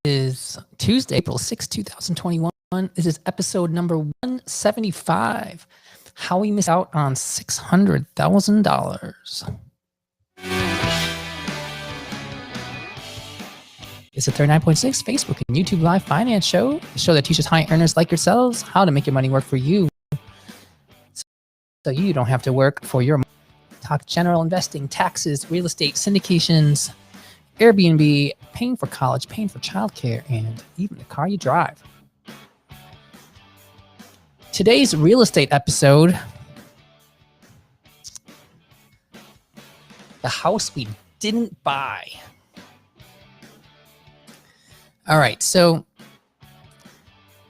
Is Tuesday, April 6, 2021. This is episode number 175. How we missed out on $600,000. It's a 39.6 Facebook and YouTube live finance show, a show that teaches high earners like yourselves how to make your money work for you so you don't have to work for your money. Talk general investing, taxes, real estate, syndications, Airbnb, paying for college, paying for childcare, and even the car you drive. Today's real estate episode, the house we didn't buy. All right, so,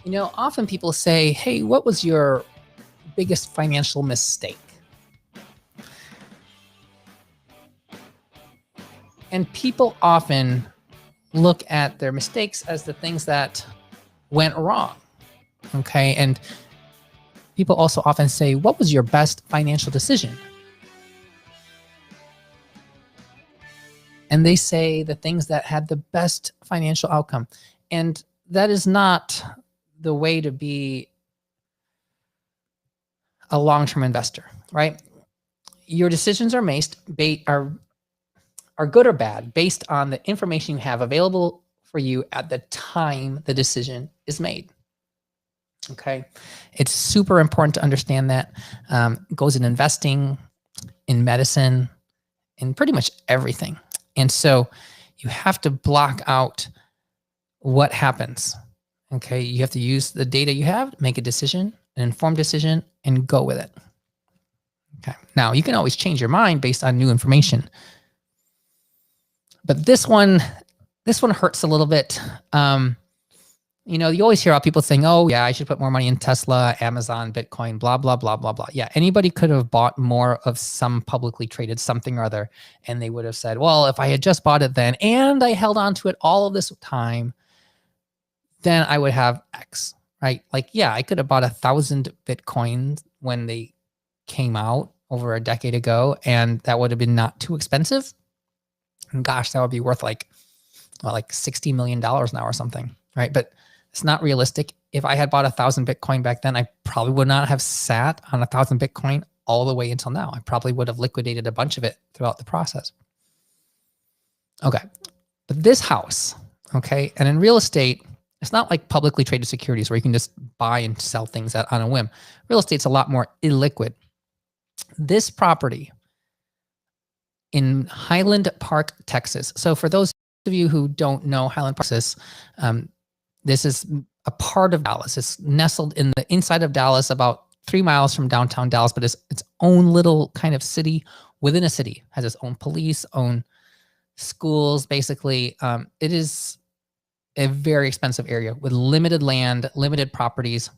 often people say, hey, what was your biggest financial mistake? And people often look at their mistakes as the things that went wrong, okay? And people also often say, what was your best financial decision? And they say the things that had the best financial outcome. And that is not the way to be a long-term investor, right? Your decisions are good or bad based on the information you have available for you at the time the decision is made. Okay. It's super important to understand that. It goes in investing, in medicine, in pretty much everything. And so you have to block out what happens. Okay. You have to use the data you have to make a decision, an informed decision, and go with it. Okay. Now you can always change your mind based on new information. But this one hurts a little bit. You always hear about people saying, oh yeah, I should put more money in Tesla, Amazon, Bitcoin, blah, blah, blah, blah, blah. Yeah, anybody could have bought more of some publicly traded something or other. And they would have said, well, if I had just bought it then, and I held on to it all of this time, then I would have X, right? Like, yeah, I could have bought 1,000 Bitcoins when they came out over a decade ago, and that would have been not too expensive. And gosh, that would be worth like $60 million now or something, right? But it's not realistic. If I had bought 1,000 Bitcoin back then, I probably would not have sat on 1,000 Bitcoin all the way until now. I probably would have liquidated a bunch of it throughout the process. Okay, but this house, okay, and in real estate, it's not like publicly traded securities where you can just buy and sell things on a whim. Real estate's a lot more illiquid. This property in Highland Park, Texas. So for those of you who don't know Highland Park, Texas, this is a part of Dallas. It's nestled in the inside of Dallas, about 3 miles from downtown Dallas, but it's its own little kind of city within a city. It has its own police, own schools, basically. It is a very expensive area with limited land, limited properties,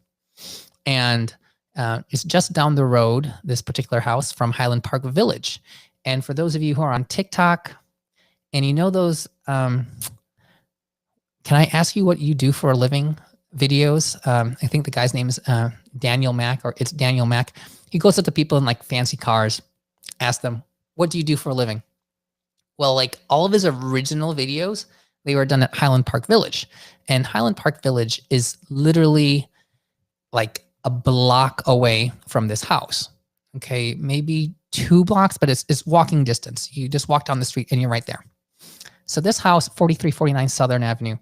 and it's just down the road, this particular house, from Highland Park Village. And for those of you who are on TikTok and those, can I ask you what you do for a living videos? I think the guy's name is Daniel Mack, or it's Daniel Mack. He goes up to people in like fancy cars, ask them, what do you do for a living? Well, like all of his original videos, they were done at Highland Park Village. And Highland Park Village is literally like a block away from this house. Okay, maybe 2 blocks, but it's walking distance. You just walk down the street and you're right there. So this house, 4349 Southern Avenue,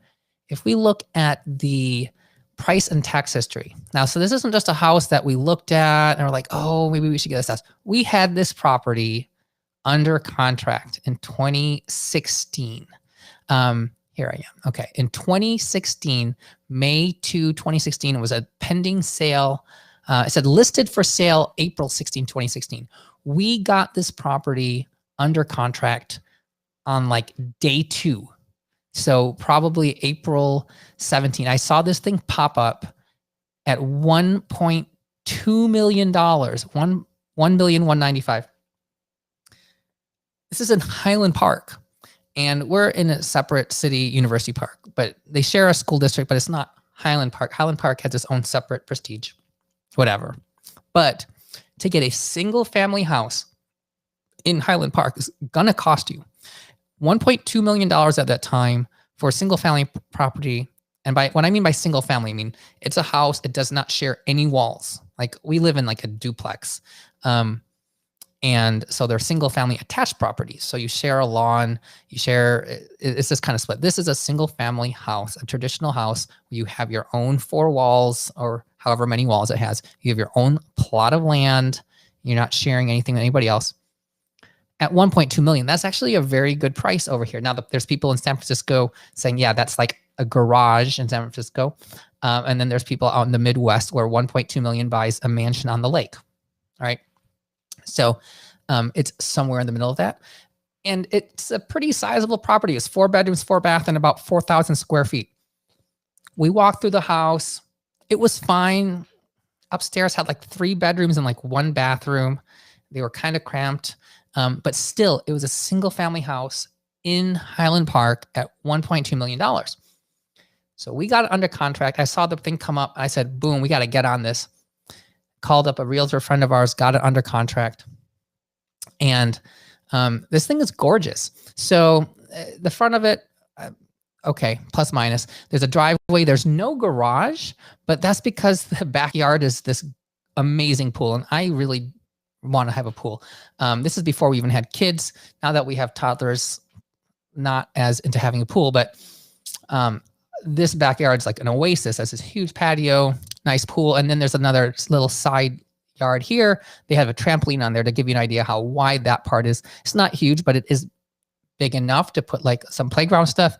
if we look at the price and tax history. Now, so this isn't just a house that we looked at and we're like, oh, maybe we should get this house. We had this property under contract in 2016. Here I am. Okay, in 2016, May 2, 2016, it was a pending sale. It said listed for sale April 16, 2016. We got this property under contract on like day 2. So probably April 17. I saw this thing pop up at $1.2 million, $1,195,000. This is in Highland Park. And we're in a separate city, University Park, but they share a school district, but it's not Highland Park. Highland Park has its own separate prestige, whatever. But to get a single family house in Highland Park is gonna cost you $1.2 million at that time for a single family property, and by what I mean by single family, I mean it's a house. It does not share any walls. Like we live in like a duplex. And so they're single family attached properties. So you share a lawn, it's this kind of split. This is a single family house, a traditional house where you have your own 4 walls or however many walls it has. You have your own plot of land. You're not sharing anything with anybody else. At 1.2 million, that's actually a very good price over here. Now there's people in San Francisco saying, yeah, that's like a garage in San Francisco. And then there's people out in the Midwest where 1.2 million buys a mansion on the lake. All right. So it's somewhere in the middle of that. And it's a pretty sizable property. It's 4 bedrooms, 4 bath, and about 4,000 square feet. We walked through the house. It was fine. Upstairs had like 3 bedrooms and like 1 bathroom. They were kind of cramped. But still, it was a single family house in Highland Park at $1.2 million. So we got it under contract. I saw the thing come up. I said, boom, we got to get on this. Called up a realtor friend of ours, got it under contract. And this thing is gorgeous. So the front of it, okay, plus minus. There's a driveway. There's no garage, but that's because the backyard is this amazing pool. And I really want to have a pool. This is before we even had kids. Now that we have toddlers, not as into having a pool, but this backyard's like an oasis. Has this huge patio, nice pool. And then there's another little side yard here. They have a trampoline on there to give you an idea how wide that part is. It's not huge, but it is big enough to put like some playground stuff.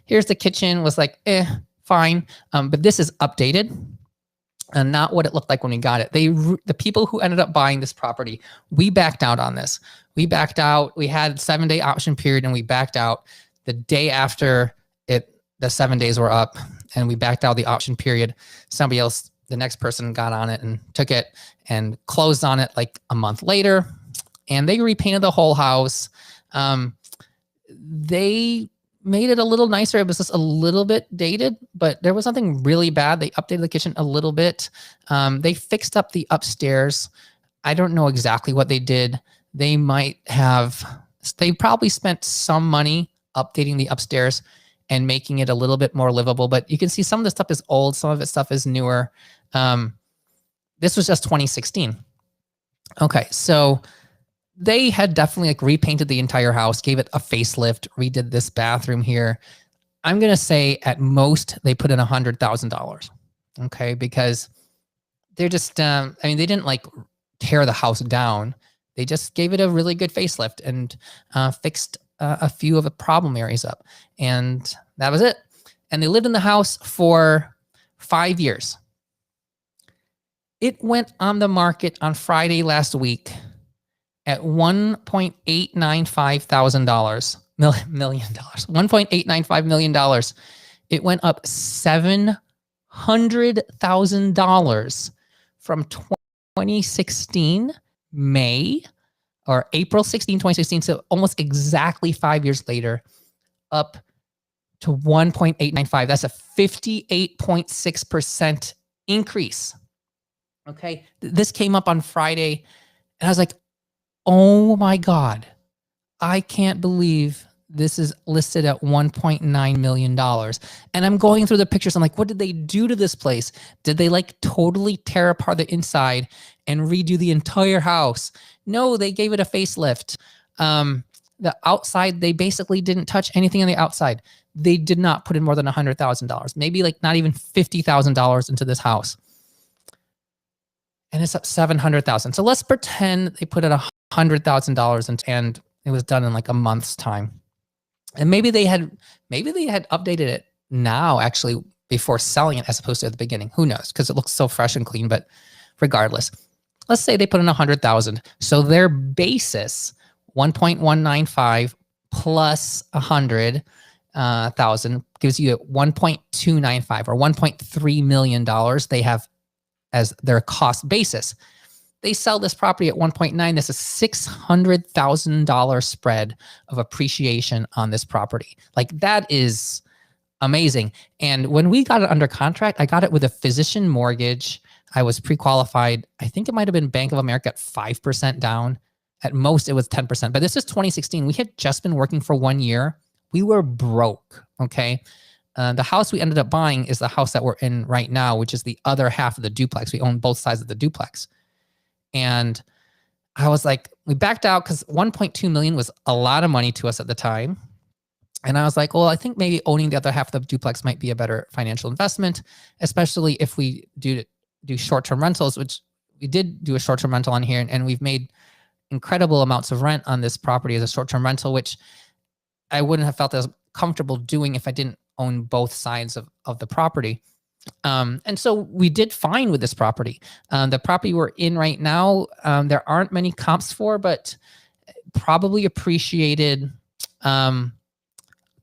Here's the kitchen, was like, fine. But this is updated and not what it looked like when we got it. The people who ended up buying this property, we backed out on this. We backed out. We had 7-day option period and we backed out the day after the 7 days were up, and we backed out the option period. Somebody else, the next person got on it and took it and closed on it like a month later. And they repainted the whole house. They made it a little nicer. It was just a little bit dated, but there was nothing really bad. They updated the kitchen a little bit. They fixed up the upstairs. I don't know exactly what they did. They probably spent some money updating the upstairs and making it a little bit more livable. But you can see some of the stuff is old. Some of the stuff is newer. This was just 2016. Okay, so they had definitely like repainted the entire house, gave it a facelift, redid this bathroom here. I'm going to say at most they put in $100,000. Okay, because they're just, they didn't like tear the house down. They just gave it a really good facelift and fixed a few of the problem areas up. And that was it. And they lived in the house for 5 years. It went on the market on Friday last week at $1.895 million. $1.895 million. It went up $700,000 from 2016 May or April 16, 2016. So almost exactly 5 years later, up to 1.895. That's a 58.6% increase. Okay. This came up on Friday and I was like, oh my God, I can't believe this is listed at $1.9 million. And I'm going through the pictures. I'm like, what did they do to this place? Did they like totally tear apart the inside and redo the entire house? No, they gave it a facelift. The outside, they basically didn't touch anything on the outside. They did not put in more than $100,000, maybe like not even $50,000 into this house. And it's up $700,000. So let's pretend they put in $100,000 and it was done in like a month's time. And maybe they had updated it now, actually, before selling it as opposed to at the beginning. Who knows? Because it looks so fresh and clean. But regardless, let's say they put in $100,000. So their basis, 1.195 plus 100,000 gives you $1.295 or $1.3 million they have as their cost basis. They sell this property at 1.9. That's a $600,000 spread of appreciation on this property. Like that is amazing. And when we got it under contract, I got it with a physician mortgage. I was pre-qualified. I think it might've been Bank of America at 5% down. At most it was 10%, but this is 2016. We had just been working for 1 year. We were broke. Okay. The house we ended up buying is the house that we're in right now, which is the other half of the duplex. We own both sides of the duplex. And I was like, we backed out because 1.2 million was a lot of money to us at the time. And I was like, well, I think maybe owning the other half of the duplex might be a better financial investment, especially if we do short-term rentals, which we did do a short-term rental on here, and we've made incredible amounts of rent on this property as a short-term rental, which I wouldn't have felt as comfortable doing if I didn't own both sides of the property. And so we did fine with this property. The property we're in right now, there aren't many comps for, but probably appreciated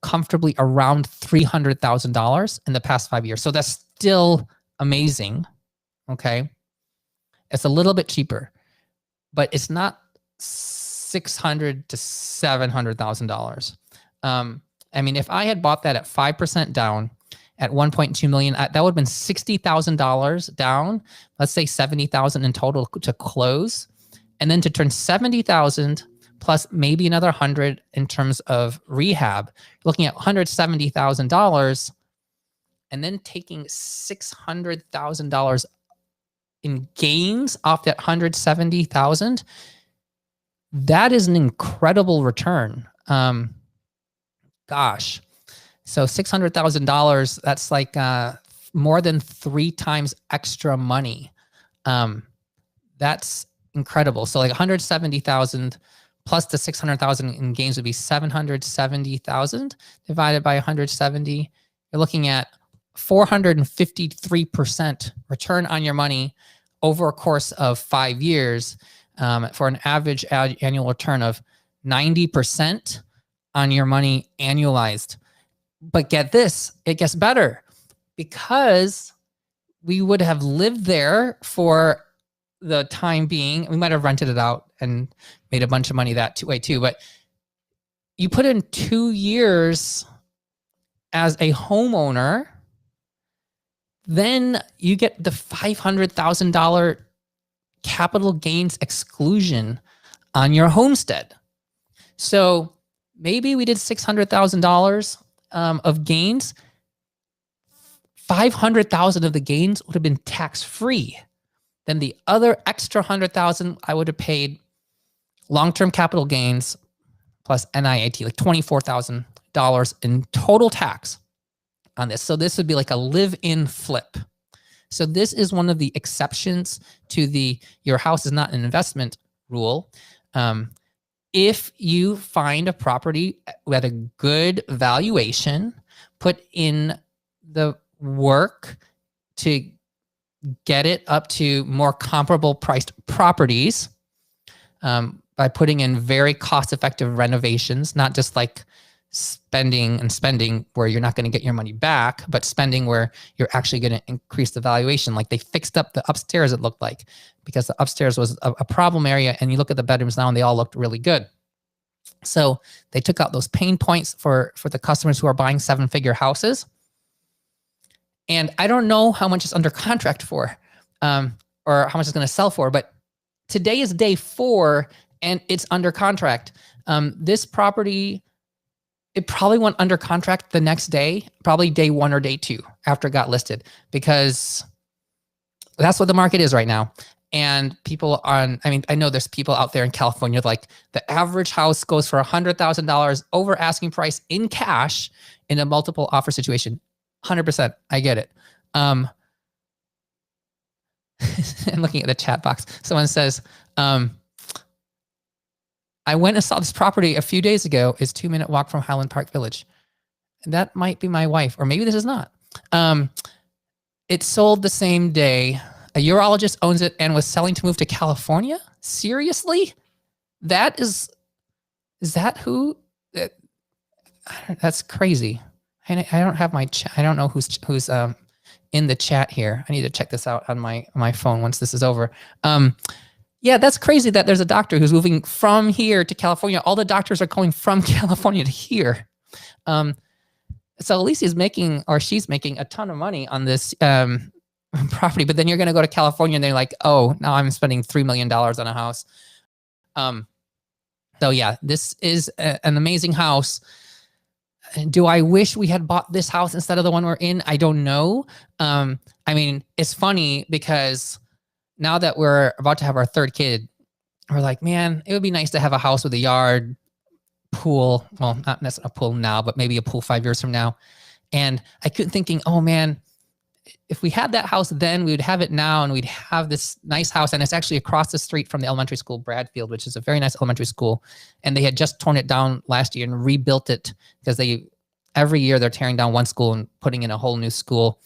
comfortably around $300,000 in the past 5 years. So that's still amazing. Okay. It's a little bit cheaper, but it's not $600,000 to $700,000. I mean, if I had bought that at 5% down at 1.2 million, that would have been $60,000 down. Let's say 70,000 in total to close, and then to turn 70,000 plus maybe another 100 in terms of rehab, looking at $170,000, and then taking $600,000 in gains off that 170,000. That is an incredible return. Gosh. So $600,000, that's like more than 3 times extra money. That's incredible. So like 170,000 plus the 600,000 in gains would be 770,000 divided by 170. You're looking at 453% return on your money over a course of 5 years, for an average annual return of 90% on your money annualized. But get this, it gets better, because we would have lived there for the time being. We might have rented it out and made a bunch of money that way too. But you put in 2 years as a homeowner, then you get the $500,000 capital gains exclusion on your homestead. So maybe we did $600,000 of gains. 500,000 of the gains would have been tax-free. Then the other extra 100,000 I would have paid long-term capital gains plus NIAT, like $24,000 in total tax on this. So this would be like a live-in flip. So this is one of the exceptions to the your house is not an investment rule. If you find a property at a good valuation, put in the work to get it up to more comparable priced properties, by putting in very cost-effective renovations, not just like spending where you're not going to get your money back, but spending where you're actually going to increase the valuation. Like they fixed up the upstairs, it looked like, because the upstairs was a problem area, and you look at the bedrooms now and they all looked really good. So they took out those pain points for the customers who are buying 7-figure houses. And I don't know how much it's under contract for, or how much it's going to sell for, but today is day 4 and it's under contract. This property, it probably went under contract the next day, probably day 1 or day 2 after it got listed, because that's what the market is right now. And people I know there's people out there in California, like the average house goes for $100,000 over asking price in cash in a multiple offer situation. 100%. I get it. And looking at the chat box, someone says, I went and saw this property a few days ago. It's 2-minute walk from Highland Park Village. And that might be my wife, or maybe this is not. It sold the same day. A urologist owns it and was selling to move to California. Seriously? Is that who? That's crazy. I don't have my chat. I don't know who's in the chat here. I need to check this out on my phone once this is over. Yeah, that's crazy that there's a doctor who's moving from here to California. All the doctors are going from California to here. So Alicia's she's making a ton of money on this property, but then you're going to go to California and they're like, oh, now I'm spending $3 million on a house. So yeah, this is an amazing house. Do I wish we had bought this house instead of the one we're in? I don't know. I mean, it's funny because now that we're about to have our third kid, we're like, man, it would be nice to have a house with a yard, pool. Well, not necessarily a pool now, but maybe a pool 5 years from now. And I kept thinking, oh man, if we had that house then, we would have it now, and we'd have this nice house. And it's actually across the street from the elementary school, Bradfield, which is a very nice elementary school. And they had just torn it down last year and rebuilt it because every year they're tearing down one school and putting in a whole new school.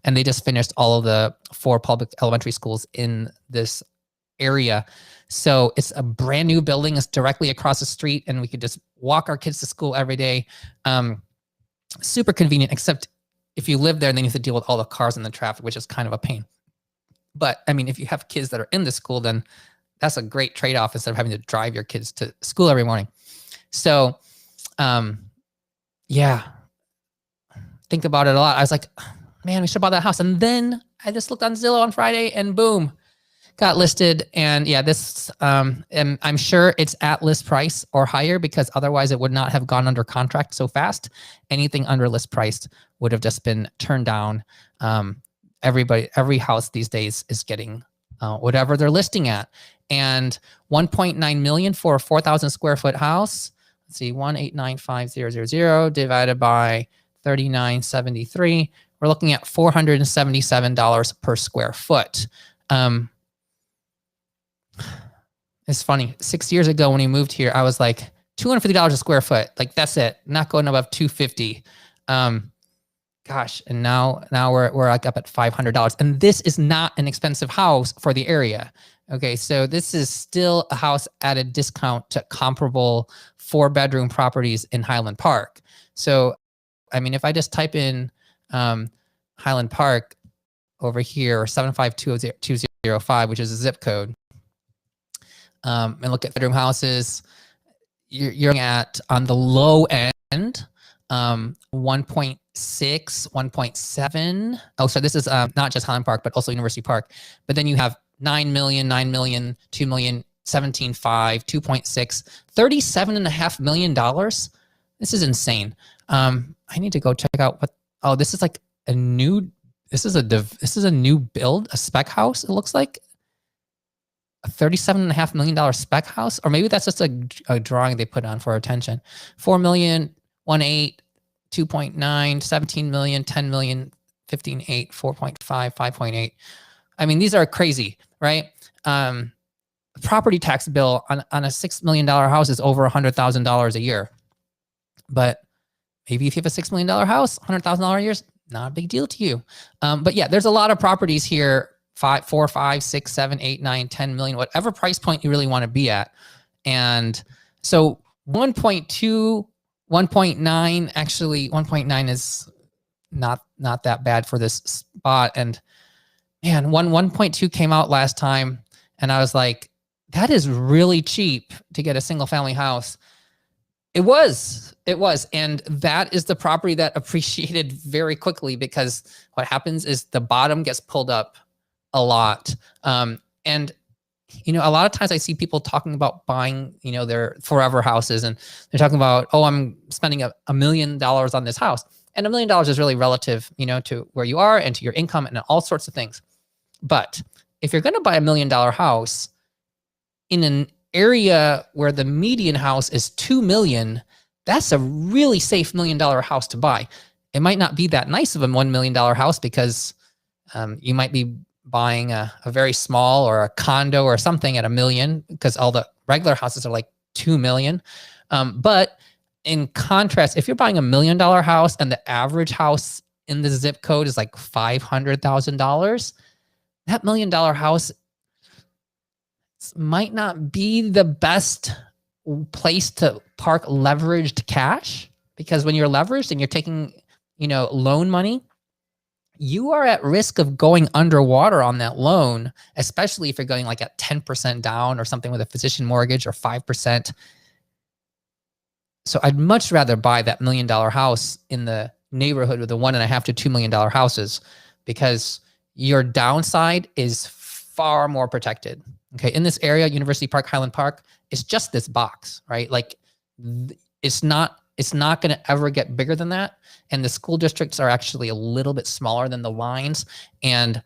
And they just finished all of the 4 public elementary schools in this area. So it's a brand new building. It's directly across the street, and we could just walk our kids to school every day. Super convenient, except if you live there, then you have to deal with all the cars and the traffic, which is kind of a pain. But I mean, if you have kids that are in the school, then that's a great trade-off instead of having to drive your kids to school every morning. So, yeah, think about it a lot. I was like, man, we should have bought that house. And then I just looked on Zillow on Friday and boom, got listed. And yeah, this, and I'm sure it's at list price or higher, because otherwise it would not have gone under contract so fast. Anything under list price would have just been turned down. Every house these days is getting whatever they're listing at. And 1.9 million for a 4,000 square foot house. Let's see, 1895000 divided by 3973. We're looking at $477 per square foot. It's funny. 6 years ago when we moved here, I was like, $250 a square foot. Like, that's it. Not going above $250. Gosh, and now we're like up at $500. And this is not an expensive house for the area. Okay, so this is still a house at a discount to comparable 4-bedroom properties in Highland Park. So, I mean, if I just type in Highland Park over here, 75205, which is a zip code, and look at bedroom houses, you're at, on the low end, 1.6, 1.7. Oh, so this is not just Highland Park, but also University Park. But then you have 9 million, 9 million, 2 million, 17.5, 2.6, $37.5 million. This is insane. I need to go check out what, oh, this is like a new, this is a new build, a spec house. It looks like a $37.5 million spec house, or maybe that's just a drawing they put on for attention. 4 million, 1.8, 2.9, 17 million, 10 million, 15.8, 4.5, 5.8. I mean, these are crazy, right? Property tax bill on a $6 million house is over $100,000 a year. But maybe if you have a $6 million house, $100,000 a year is not a big deal to you. But yeah, there's a lot of properties here, 4, 5, 6, 7, 8, 9, 10 million, whatever price point you really want to be at. And so 1.2, 1.9, actually 1.9 is not that bad for this spot. And man, 1.2 came out last time, and I was like, that is really cheap to get a single family house. It was. And that is the property that appreciated very quickly, because what happens is the bottom gets pulled up a lot. And, you know, a lot of times I see people talking about buying, you know, their forever houses, and they're talking about, oh, I'm spending $1 million on this house. And $1 million is really relative, you know, to where you are and to your income and all sorts of things. But if you're going to buy $1 million house in an area where the median house is 2 million, that's a really safe $1 million house to buy. It might not be that nice of a $1 million house, because you might be buying a very small or a condo or something at $1 million, because all the regular houses are like 2 million. But in contrast, if you're buying $1 million house and the average house in the zip code is like $500,000, that $1 million house might not be the best place to park leveraged cash, because when you're leveraged and you're taking, you know, loan money, you are at risk of going underwater on that loan, especially if you're going like at 10% down or something with a physician mortgage, or 5%. So I'd much rather buy that $1 million house in the neighborhood with the $1.5 to $2 million houses, because your downside is far more protected. Okay, in this area, University Park, Highland Park, it's just this box, right? Like, it's not It's not going to ever get bigger than that. And the school districts are actually a little bit smaller than the lines, and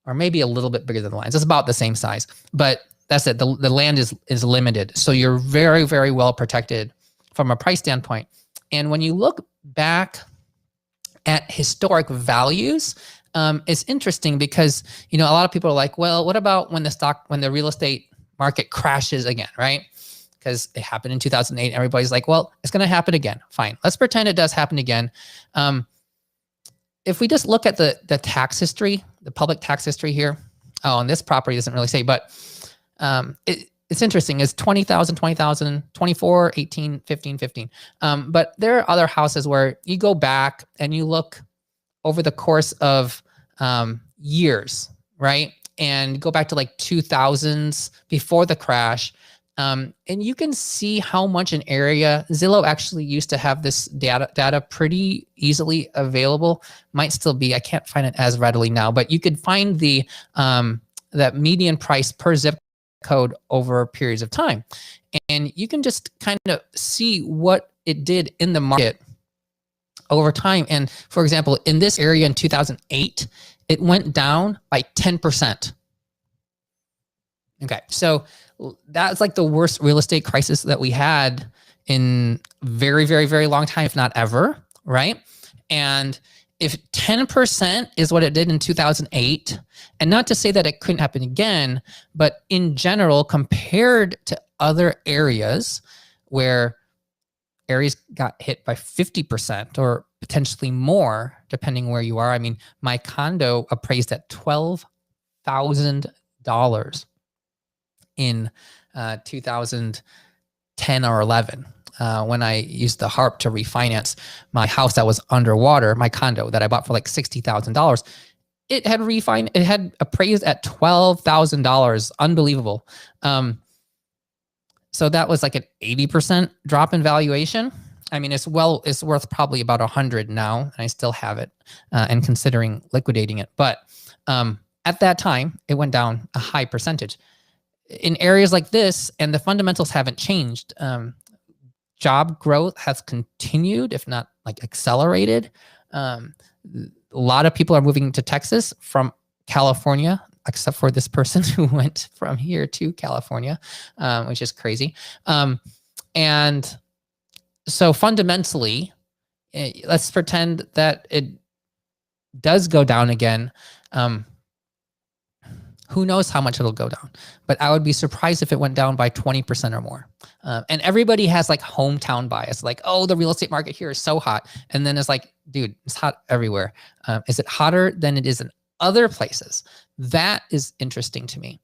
or maybe a little bit bigger than the lines. It's about the same size, but that's it. The land is limited. So you're very, very well protected from a price standpoint. And when you look back at historic values, it's interesting because, a lot of people are like, well, what about when the real estate market crashes again, right? Because it happened in 2008. Everybody's like, well, it's going to happen again. Fine. Let's pretend it does happen again. If we just look at the tax history, the public tax history here, and this property doesn't really say, but it's interesting. It's 20,000, 20,000, 24, 18, 15, 15. But there are other houses where you go back and you look over the course of years, right? And go back to like 2000s before the crash. And you can see how much an area, Zillow actually used to have this data pretty easily available. Might still be, I can't find it as readily now, but you could find that median price per zip code over periods of time. And you can just kind of see what it did in the market over time. And for example, in this area in 2008, it went down by 10%. Okay, so that's like the worst real estate crisis that we had in very, very, very long time, if not ever, right? And if 10% is what it did in 2008, and not to say that it couldn't happen again, but in general, compared to other areas where areas got hit by 50% or potentially more, depending where you are. I mean, my condo appraised at $12,000 in 2010 or 11. When I used the HARP to refinance my house that was underwater, my condo that I bought for like $60,000, it had appraised at $12,000. Unbelievable. So that was like an 80% drop in valuation. I mean, it's worth probably about 100 now, and I still have it and considering liquidating it. But at that time, it went down a high percentage. In areas like this, and the fundamentals haven't changed, job growth has continued, if not like accelerated. A lot of people are moving to Texas from California, except for this person who went from here to California, which is crazy. And so fundamentally, let's pretend that it does go down again. Who knows how much it'll go down, but I would be surprised if it went down by 20% or more. And everybody has like hometown bias, like, oh, the real estate market here is so hot. And then it's like, dude, it's hot everywhere. Is it hotter than it is in other places? That is interesting to me,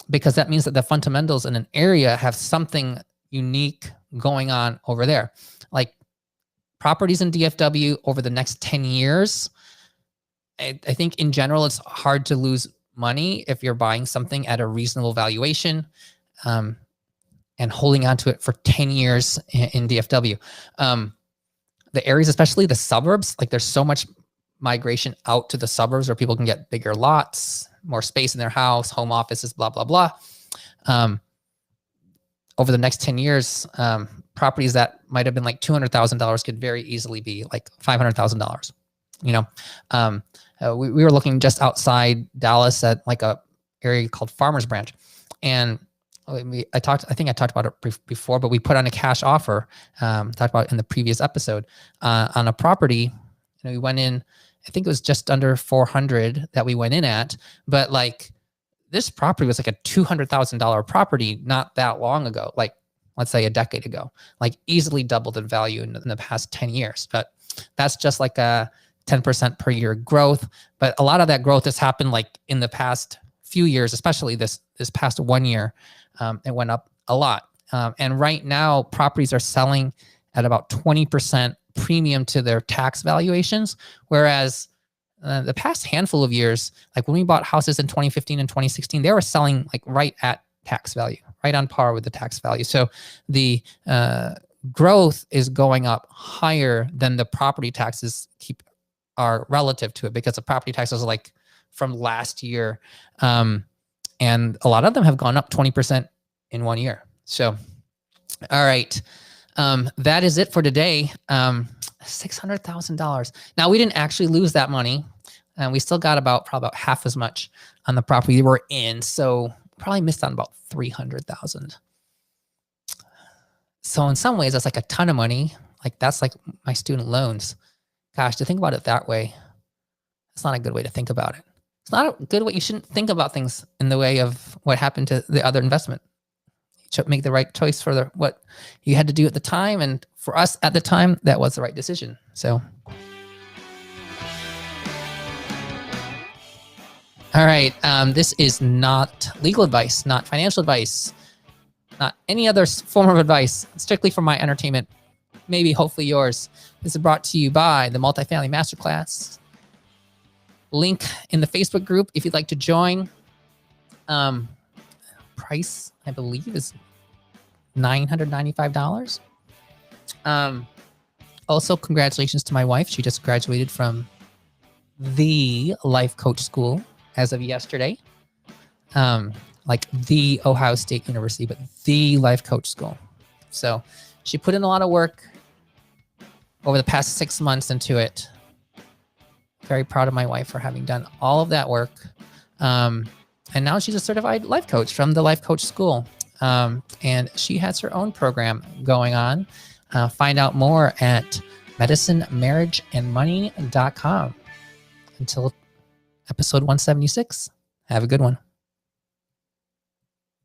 because that means that the fundamentals in an area have something unique going on over there. Like properties in DFW over the next 10 years, I think in general, it's hard to lose money if you're buying something at a reasonable valuation and holding on to it for 10 years in DFW. The areas, especially the suburbs, like there's so much migration out to the suburbs where people can get bigger lots, more space in their house, home offices, blah, blah, blah. Over the next 10 years, properties that might have been like $200,000 could very easily be like $500,000. We were looking just outside Dallas at like a area called Farmers Branch, and I think I talked about it before, but we put on a cash offer, talked about it in the previous episode, on a property. We went in, I think it was just under 400 that we went in at, but like this property was like a $200,000 property not that long ago, like let's say a decade ago, like easily doubled in value in the past 10 years. But that's just like a 10% per year growth. But a lot of that growth has happened like in the past few years, especially this past 1 year. It went up a lot. And right now properties are selling at about 20% premium to their tax valuations. Whereas the past handful of years, like when we bought houses in 2015 and 2016, they were selling like right at tax value, right on par with the tax value. So the growth is going up higher than the property taxes are relative to it, because the property taxes are like from last year. And a lot of them have gone up 20% in 1 year. So, all right. That is it for today. $600,000. Now, we didn't actually lose that money. And we still got probably about half as much on the property we're in. So probably missed on about 300,000. So in some ways, that's like a ton of money. Like that's like my student loans. Gosh, to think about it that way, it's not a good way to think about it. It's not a good way. You shouldn't think about things in the way of what happened to the other investment. You should make the right choice for what you had to do at the time. And for us at the time, that was the right decision. So, all right. This is not legal advice, not financial advice, not any other form of advice, strictly for my entertainment, maybe hopefully yours. This is brought to you by the Multifamily Masterclass. Link in the Facebook group if you'd like to join. Price, I believe, is $995. Also, congratulations to my wife. She just graduated from the Life Coach School as of yesterday. Like the Ohio State University, but the Life Coach School. So she put in a lot of work over the past 6 months into it. Very proud of my wife for having done all of that work. And now she's a certified life coach from the Life Coach School. And she has her own program going on. Find out more at medicinemarriageandmoney.com. Until episode 176, have a good one.